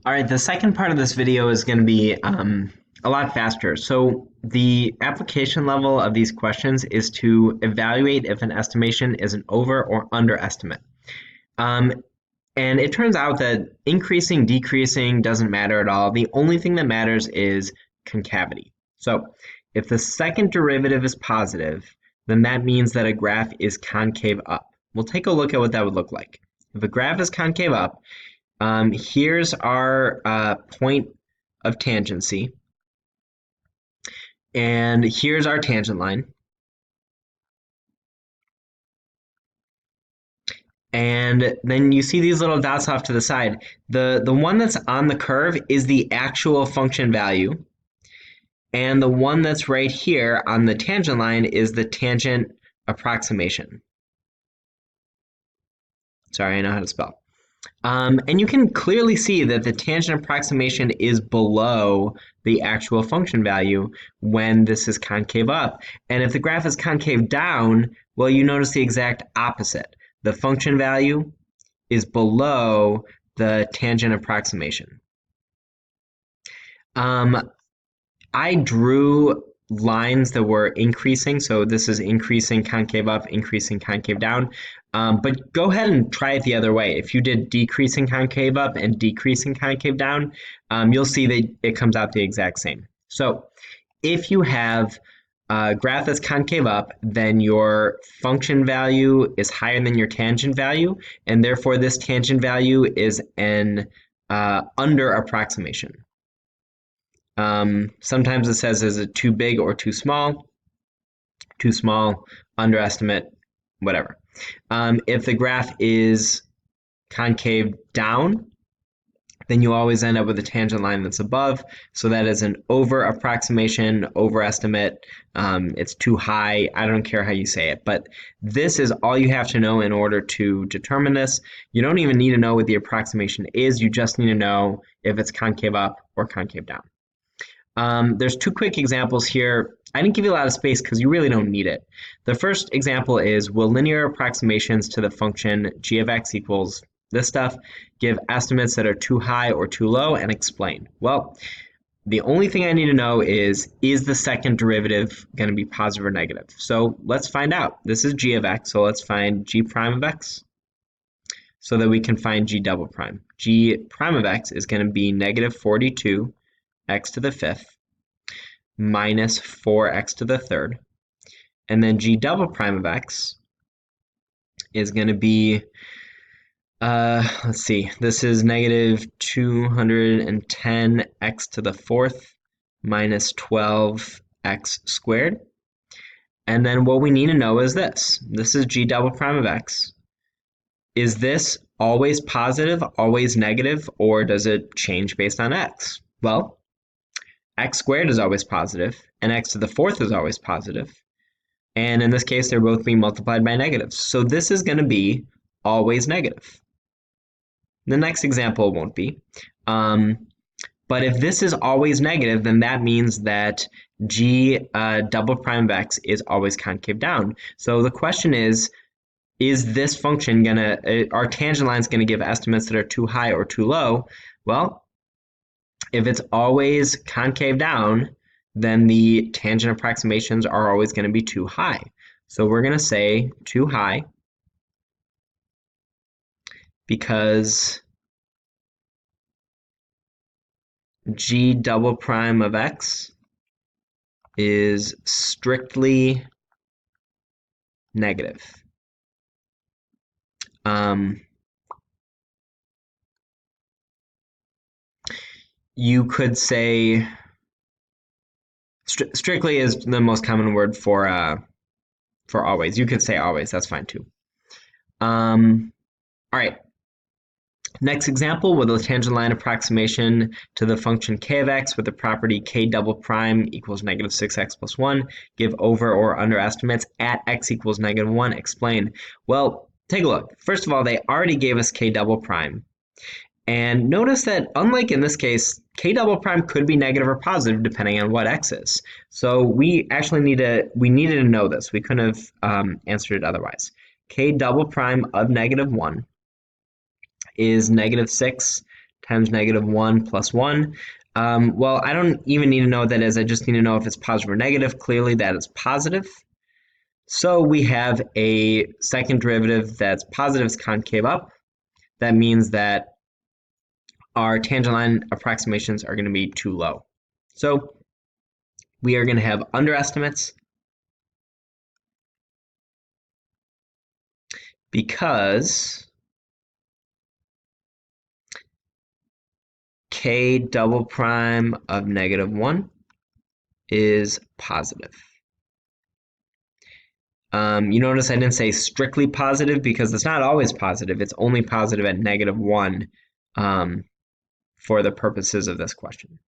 All right, the second part of this video is going to be a lot faster. So the application level of these questions is to evaluate if an estimation is an over or underestimate. Um, and it turns out that increasing, decreasing doesn't matter at all. The only thing that matters is concavity. So if the second derivative is positive, then that means that a graph is concave up. We'll take a look at what that would look like. If a graph is concave up, here's our point of tangency, and here's our tangent line. And then you see these little dots off to the side. The one that's on the curve is the actual function value, and the one that's right here on the tangent line is the tangent approximation. Sorry, I know how to spell. And you can clearly see that the tangent approximation is below the actual function value when this is concave up. And if the graph is concave down, well, you notice the exact opposite. The function value is below the tangent approximation. I drew lines that were increasing, so this is increasing concave up, increasing concave down. But go ahead and try it the other way. If you did decreasing concave up and decreasing concave down, you'll see that it comes out the exact same. So if you have a graph that's concave up, then your function value is higher than your tangent value, and therefore this tangent value is an under approximation. Sometimes it says, is it too big or too small? Too small, underestimate, whatever. If the graph is concave down, then you always end up with a tangent line that's above. So that is an over approximation, overestimate. It's too high. I don't care how you say it, but this is all you have to know in order to determine this. You don't even need to know what the approximation is. You just need to know if it's concave up or concave down. There's two quick examples here. I didn't give you a lot of space because you really don't need it. The first example is, will linear approximations to the function g of x equals this stuff give estimates that are too high or too low, and explain? Well, the only thing I need to know is the second derivative going to be positive or negative? So let's find out. This is g of x, so let's find g prime of x so that we can find g double prime. G prime of x is going to be negative 42 x to the fifth minus 4x to the third. And then g double prime of x is going to be, let's see, this is negative 210x to the fourth minus 12x squared. And then what we need to know is this. This is g double prime of x. Is this always positive, always negative, or does it change based on x? Well, x squared is always positive, and x to the fourth is always positive. And in this case, they're both being multiplied by negatives. So this is going to be always negative. The next example won't be. But if this is always negative, then that means that g double prime of x is always concave down. So the question is this function going to, our tangent line is going to give estimates that are too high or too low? Well, if it's always concave down, then the tangent approximations are always going to be too high. So we're going to say too high because g double prime of x is strictly negative. You could say strictly is the most common word for always. You could say always. That's fine too. All right. Next example, with a tangent line approximation to the function k of x with the property k double prime equals negative 6x plus 1, give over or under estimates at x equals negative 1. Explain. Well, take a look. First of all, they already gave us k double prime. And notice that, unlike in this case, k double prime could be negative or positive depending on what x is. So we actually needed to know this. We couldn't have answered it otherwise. K double prime of negative 1 is negative 6 times -1 plus 1. Well, I don't even need to know what that is. I just need to know if it's positive or negative. Clearly, that is positive. So we have a second derivative that's positive, is concave up. That means that our tangent line approximations are going to be too low. So we are going to have underestimates because k double prime of -1 is positive. You notice I didn't say strictly positive because it's not always positive. It's only positive at -1 for the purposes of this question.